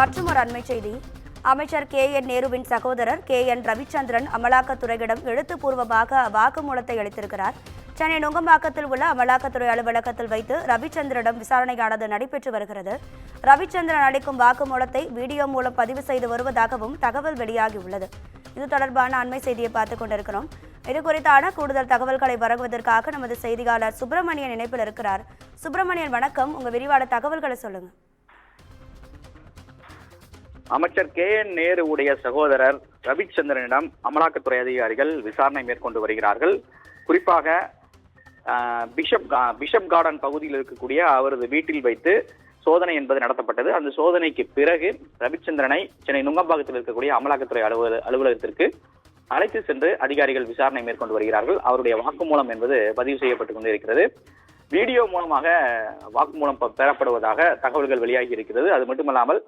மற்றொரு அண்மை செய்தி. அமைச்சர் KN நேருவின் சகோதரர் KN ரவிச்சந்திரன் அமலாக்கத்துறையிடம் எழுத்துப்பூர்வமாக வாக்குமூலத்தை அளித்திருக்கிறார். சென்னை நுங்கம்பாக்கத்தில் உள்ள அமலாக்கத்துறை அலுவலகத்தில் வைத்து ரவிச்சந்திரனிடம் விசாரணையானது நடைபெற்று வருகிறது. ரவிச்சந்திரன் அளிக்கும் வாக்குமூலத்தை வீடியோ மூலம் பதிவு செய்து வருவதாகவும் தகவல் வெளியாகியுள்ளது. இது தொடர்பான அண்மை செய்தியை பார்த்துக் கொண்டிருக்கிறோம். இது குறித்தான கூடுதல் தகவல்களை வழங்குவதற்காக நமது செய்தியாளர் சுப்பிரமணியன் இணைப்பில் இருக்கிறார். சுப்பிரமணியன், வணக்கம். உங்க விரிவான தகவல்களை சொல்லுங்க. அமைச்சர் KN நேருவுடைய சகோதரர் ரவிச்சந்திரனிடம் அமலாக்கத்துறை அதிகாரிகள் விசாரணை மேற்கொண்டு வருகிறார்கள். குறிப்பாக பிஷப் கார்டன் பகுதியில் இருக்கக்கூடிய அவரது வீட்டில் வைத்து சோதனை என்பது நடத்தப்பட்டது. அந்த சோதனைக்கு பிறகு ரவிச்சந்திரனை சென்னை நுங்கம்பாக்கத்தில் இருக்கக்கூடிய அமலாக்கத்துறை அலுவலகத்திற்கு அழைத்து சென்று அதிகாரிகள் விசாரணை மேற்கொண்டு வருகிறார்கள். அவருடைய வாக்குமூலம் என்பது பதிவு செய்யப்பட்டுக் கொண்டிருக்கிறது. வீடியோ மூலமாக வாக்குமூலம் பெறப்படுவதாக தகவல்கள் வெளியாகி இருக்கிறது. அது மட்டுமல்லாமல்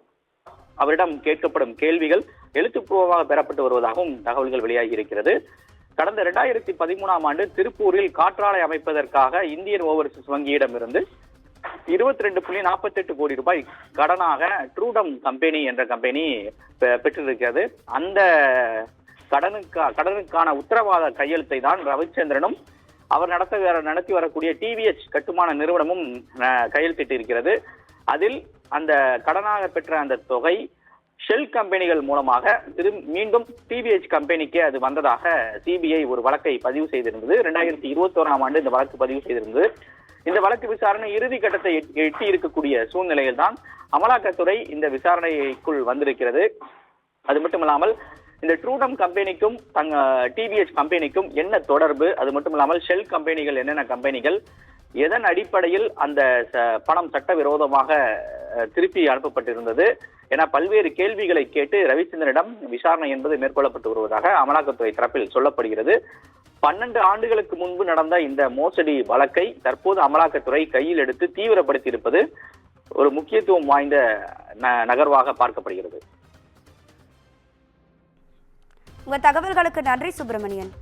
அவரிடம் கேட்கப்படும் கேள்விகள் எழுத்துப்பூர்வமாக பெறப்பட்டு வருவதாகவும் தகவல்கள் வெளியாகி இருக்கிறது. கடந்த 2013ஆம் ஆண்டு திருப்பூரில் காற்றாலை அமைப்பதற்காக இந்தியன் ஓவர்சீஸ் வங்கியிடமிருந்து 22.48 கோடி ரூபாய் கடனாக ட்ரூடம் கம்பெனி என்ற கம்பெனி பெற்றிருக்கிறது. அந்த கடனுக்கான உத்தரவாத கையெழுத்தை தான் ரவிச்சந்திரனும் அவர் நடத்தி வரக்கூடிய TVH கட்டுமான நிறுவனமும் கையெழுத்திட்டு இருக்கிறது. அதில் அந்த கடனாக பெற்ற அந்த தொகை ஷெல் கம்பெனிகள் மூலமாக மீண்டும் TVH கம்பெனிக்கு அது வந்ததாக CBI ஒரு வழக்கை பதிவு செய்திருந்தது. 2021ஆம் ஆண்டு இந்த வழக்கு பதிவு செய்திருந்தது. இந்த வழக்கு விசாரணை இறுதி கட்டத்தை எட்டி இருக்கக்கூடிய சூழ்நிலையில் தான் அமலாக்கத்துறை இந்த விசாரணைக்குள் வந்திருக்கிறது. அது மட்டுமில்லாமல் இந்த ட்ரூடம் கம்பெனிக்கும் TVH கம்பெனிக்கும் என்ன தொடர்பு, அது மட்டுமில்லாமல் ஷெல் கம்பெனிகள் என்னென்ன கம்பெனிகள், எதன் அடிப்படையில் அந்த பணம் சட்டவிரோதமாக திருப்பி அனுப்பப்பட்டிருந்தது என பல்வேறு கேள்விகளை கேட்டு ரவிச்சந்திரனிடம் விசாரணை என்பது மேற்கொள்ளப்பட்டு வருவதாக அமலாக்கத்துறை தரப்பில் சொல்லப்படுகிறது. 12 ஆண்டுகளுக்கு முன்பு நடந்த இந்த மோசடி வழக்கை தற்போது அமலாக்கத்துறை கையில் எடுத்து தீவிரப்படுத்தி இருப்பது ஒரு முக்கியத்துவம் வாய்ந்த நகர்வாக பார்க்கப்படுகிறது. உங்க தகவல்களுக்கு நன்றி சுப்பிரமணியன்.